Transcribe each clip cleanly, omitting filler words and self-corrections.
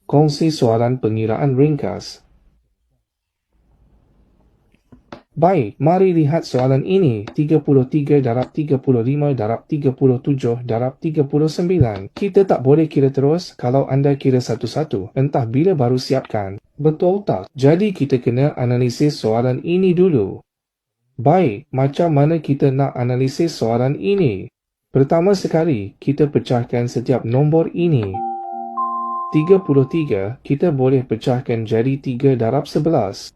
Kongsi soalan pengiraan ringkas. Baik, mari lihat soalan ini. 33 darab 35 darab 37 darab 39. Kita tak boleh kira terus kalau anda kira satu-satu. Entah bila baru siapkan. Betul tak? Jadi kita kena analisis soalan ini dulu. Baik, macam mana kita nak analisis soalan ini? Pertama sekali, kita pecahkan setiap nombor ini. 33 kita boleh pecahkan jadi 3 darab 11.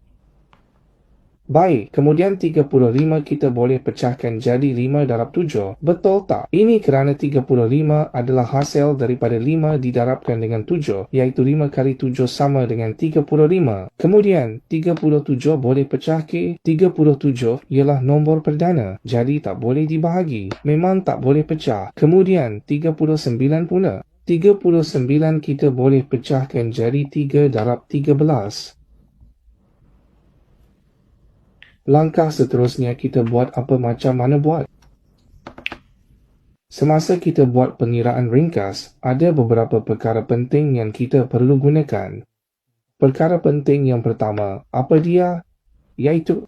Baik, kemudian 35 kita boleh pecahkan jadi 5 darab 7. Betul tak? Ini kerana 35 adalah hasil daripada 5 didarabkan dengan 7, iaitu 5 kali 7 sama dengan 35. Kemudian, 37 boleh pecah ke? 37 ialah nombor perdana, jadi tak boleh dibahagi. Memang tak boleh pecah. Kemudian, 39 pula. 39 kita boleh pecahkan jadi 3 darab 13. Langkah seterusnya kita buat apa macam mana buat. Semasa kita buat pengiraan ringkas, ada beberapa perkara penting yang kita perlu gunakan. Perkara penting yang pertama, apa dia? Iaitu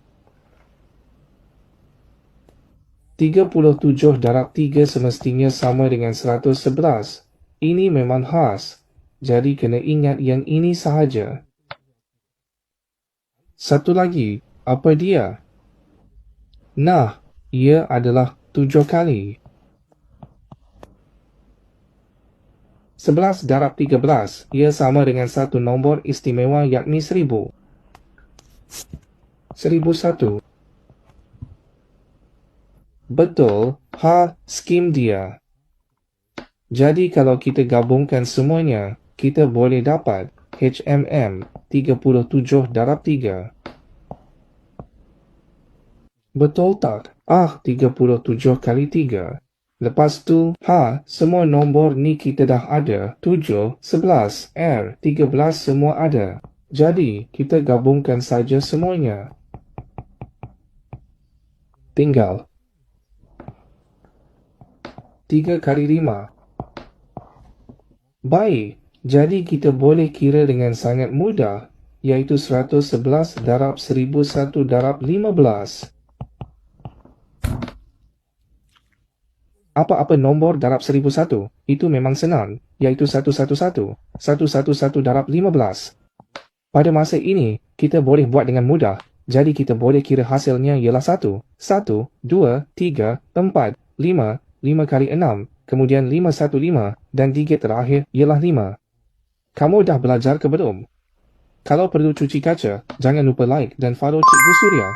37 darab 3 semestinya sama dengan 111. Ini memang khas, jadi kena ingat yang ini sahaja. Satu lagi, apa dia? Nah, ia adalah 7 kali. 11 darab 13, ia sama dengan satu nombor istimewa yakni 1000. 1001. Betul, skim dia. Jadi kalau kita gabungkan semuanya, kita boleh dapat HMM 37 darab 3. Betul tak? 37 kali 3. Lepas tu, semua nombor ni kita dah ada. 7, 11, 13 semua ada. Jadi, kita gabungkan saja semuanya. Tinggal 3 kali 5. Baik, jadi kita boleh kira dengan sangat mudah, iaitu 111 darab 1001 darab 15. Apa-apa nombor darab 1001, itu memang senang, iaitu 111. 111 darab 15. Pada masa ini, kita boleh buat dengan mudah, jadi kita boleh kira hasilnya ialah 1. 1, 2, 3, 4, 5, 5 kali 6, kemudian 515, dan digit terakhir ialah 5. Kamu dah belajar ke belum? Kalau perlu cuci kaca, jangan lupa like dan follow Cikgu Suria.